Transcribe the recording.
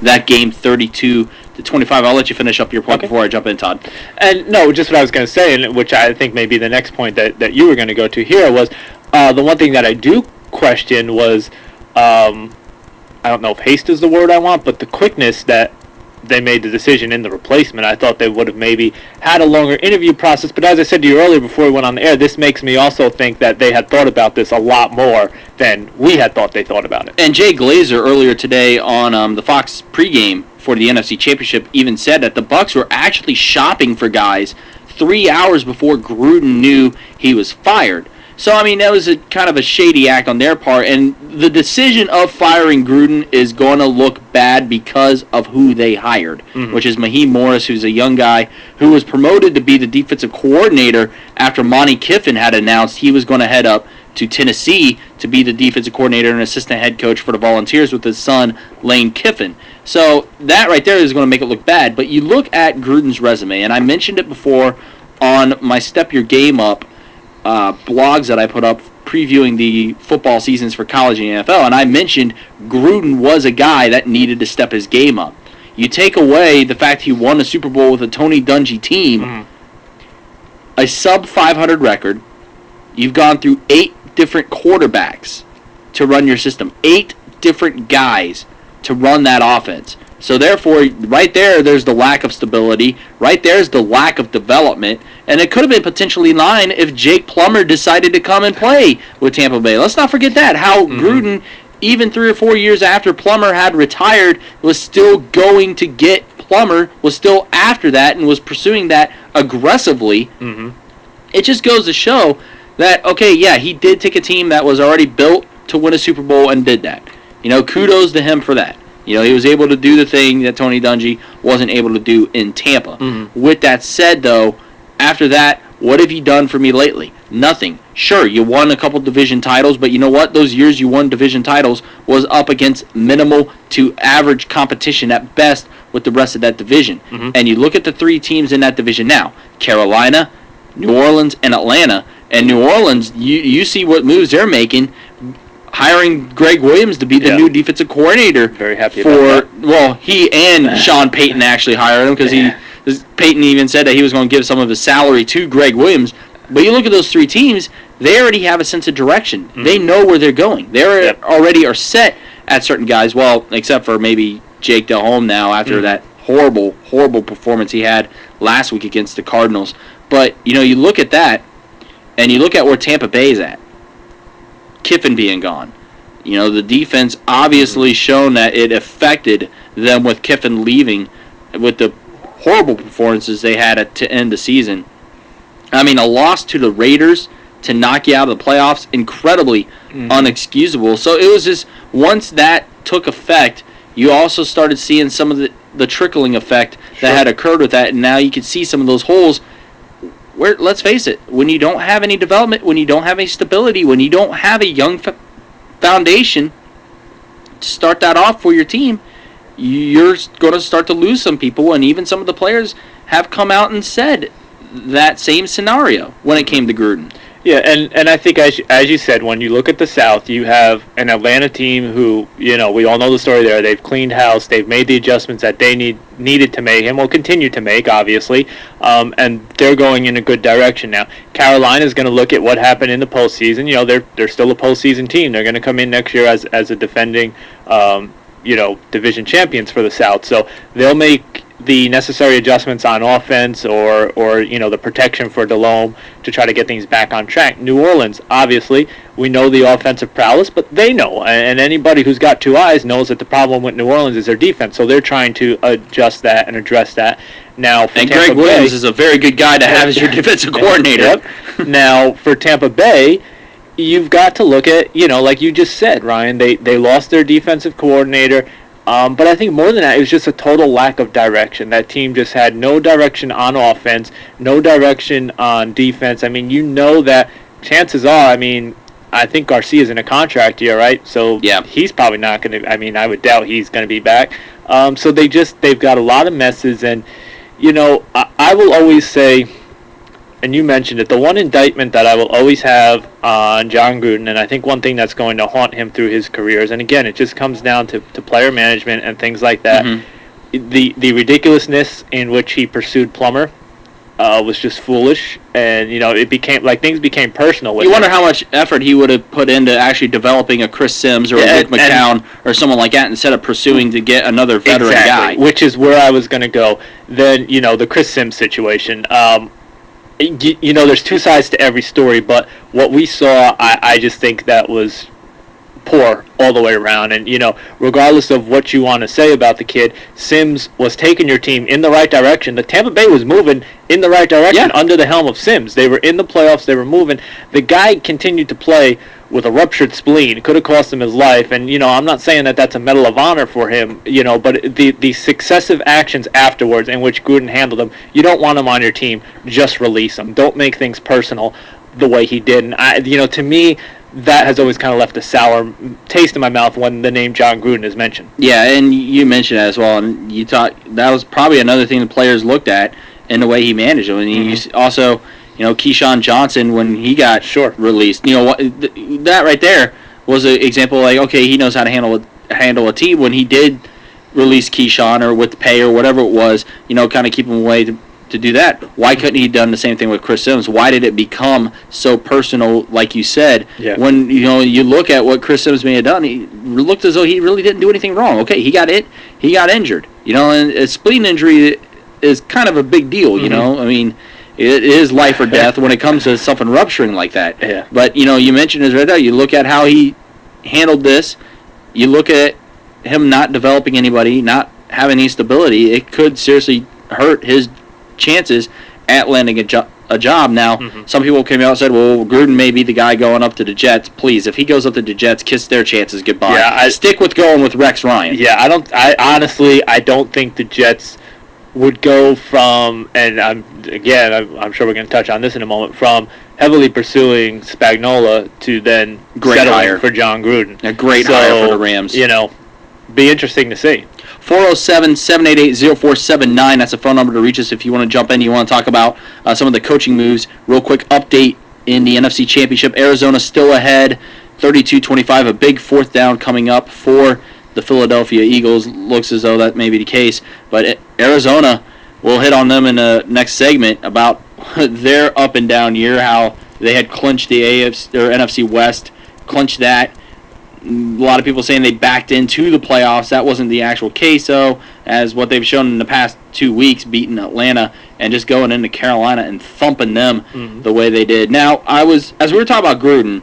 that game 32-25. I'll let you finish up your point before I jump in, Todd. And no, just what I was going to say, and which I think may be the next point that you were going to go to here, was the one thing that I do question was, I don't know if haste is the word I want, but the quickness that they made the decision in the replacement. I thought they would have maybe had a longer interview process, but as I said to you earlier before we went on the air, this makes me also think that they had thought about this a lot more than we had thought they thought about it. And Jay Glazer earlier today on the Fox pregame for the NFC Championship even said that the Bucs were actually shopping for guys 3 hours before Gruden knew he was fired. So, I mean, that was a kind of a shady act on their part, and the decision of firing Gruden is going to look bad because of who they hired, which is Mahim Morris, who's a young guy who was promoted to be the defensive coordinator after Monty Kiffin had announced he was going to head up to Tennessee to be the defensive coordinator and assistant head coach for the Volunteers with his son, Lane Kiffin. So that right there is going to make it look bad. But you look at Gruden's resume, and I mentioned it before on my Step Your Game Up blogs that I put up previewing the football seasons for college and NFL, and I mentioned Gruden was a guy that needed to step his game up. You take away the fact he won a Super Bowl with a Tony Dungy team, a sub-500 record, you've gone through 8 different quarterbacks to run your system, 8 different guys to run that offense. So therefore, right there's the lack of stability. Right there's the lack of development. And it could have been potentially in line if Jake Plummer decided to come and play with Tampa Bay. Let's not forget that. How Gruden, even 3 or 4 years after Plummer had retired, was still going to get Plummer, was still after that, and was pursuing that aggressively. It just goes to show that, okay, yeah, he did take a team that was already built to win a Super Bowl and did that. You know, kudos to him for that. You know, he was able to do the thing that Tony Dungy wasn't able to do in Tampa. With that said, though, after that, what have you done for me lately? Nothing. Sure, you won a couple division titles, but you know what? Those years you won division titles was up against minimal to average competition at best with the rest of that division. And you look at the 3 teams in that division now, Carolina, New Orleans, and Atlanta. And New Orleans, you see what moves they're making, hiring Greg Williams to be the new defensive coordinator. Very happy about that. Well, he and Sean Payton actually hired him because Payton even said that he was going to give some of his salary to Greg Williams. But you look at those 3 teams, they already have a sense of direction. They know where they're going. They already are set at certain guys, well, except for maybe Jake Delhomme now after that horrible, horrible performance he had last week against the Cardinals. But, you know, you look at that, and you look at where Tampa Bay's at. Kiffin being gone. You know, the defense obviously shown that it affected them with Kiffin leaving with the horrible performances they had to end the season. I mean, a loss to the Raiders to knock you out of the playoffs, incredibly unexcusable. So it was just, once that took effect, you also started seeing some of the trickling effect that had occurred with that, and now you can see some of those holes where, let's face it, when you don't have any development, when you don't have any stability, when you don't have a young foundation to start that off for your team, you're going to start to lose some people, and even some of the players have come out and said that same scenario when it came to Gruden. Yeah, and I think as you said, when you look at the South, you have an Atlanta team who, you know, we all know the story there. They've cleaned house. They've made the adjustments that they needed to make and will continue to make, obviously, and they're going in a good direction now. Carolina is going to look at what happened in the postseason. You know, they're still a postseason team. They're going to come in next year as a defending, division champions for the South. So they'll make the necessary adjustments on offense or the protection for Delhomme to try to get things back on track. New Orleans, obviously, we know the offensive prowess, but they know, and anybody who's got 2 eyes knows that the problem with New Orleans is their defense, so they're trying to adjust that and address that. Now, for Tampa Greg Williams is a very good guy to have as your defensive coordinator. Now, for Tampa Bay, you've got to look at, like you just said, Ryan, they lost their defensive coordinator. But I think more than that, it was just a total lack of direction. That team just had no direction on offense, no direction on defense. I mean, you know that chances are, I think Garcia's in a contract year, right? So he's probably not going to, I would doubt he's going to be back. So they've got a lot of messes. And, I will always say, and you mentioned it, the one indictment that I will always have on John Gruden, and I think one thing that's going to haunt him through his careers, and again, it just comes down to player management and things like that. Mm-hmm. The ridiculousness in which he pursued Plummer was just foolish, and it became like things became personal with you him. Wonder how much effort he would have put into actually developing a Chris Sims or a Rick McCown or someone like that instead of pursuing to get another veteran guy. Which is where I was going to go. Then the Chris Sims situation. There's two sides to every story, but what we saw, I just think that was poor all the way around. And regardless of what you want to say about the kid, Sims was taking your team in the right direction. The Tampa Bay was moving in the right direction under the helm of Sims. They were in the playoffs. They were moving. The guy continued to play with a ruptured spleen. It could have cost him his life. And I'm not saying that that's a Medal of Honor for him. But the successive actions afterwards in which Gruden handled them, you don't want him on your team. Just release him. Don't make things personal the way he did. And to me, that has always kind of left a sour taste in my mouth when the name John Gruden is mentioned. Yeah, and you mentioned that as well, and you thought that was probably another thing the players looked at in the way he managed them. And you also, Keyshawn Johnson when he got released. That right there was an example. Like, okay, he knows how to handle a team. When he did release Keyshawn or with pay or whatever it was, kind of keep him away to do that. Why couldn't he have done the same thing with Chris Sims? Why did it become so personal, like you said? Yeah. When you look at what Chris Sims may have done, he looked as though he really didn't do anything wrong. Okay, he got injured. And a spleen injury is kind of a big deal. I mean, it is life or death when it comes to something rupturing like that. Yeah. But you mentioned it right there. You look at how he handled this. You look at him not developing anybody, not having any stability. It could seriously hurt his chances at landing a job. Now, some people came out and said, well, Gruden may be the guy going up to the Jets. Please, if he goes up to the Jets, kiss their chances goodbye. Yeah, stick with going with Rex Ryan. Yeah, I honestly don't think the Jets would go from, and I'm sure we're going to touch on this in a moment, from heavily pursuing Spagnuolo to then settling for John Gruden. A great hire for the Rams. Be interesting to see. 407-788-0479. That's a phone number to reach us if you want to jump in. You want to talk about some of the coaching moves. Real quick update in the NFC Championship. Arizona still ahead, 32-25. A big fourth down coming up for the Philadelphia Eagles. Looks as though that may be the case. But Arizona, we'll hit on them in the next segment about their up and down year, how they had clinched the AFC or NFC West, clinched that. A lot of people saying they backed into the playoffs. That wasn't the actual case, though, as what they've shown in the past 2 weeks, beating Atlanta and just going into Carolina and thumping them the way they did. Now, as we were talking about Gruden,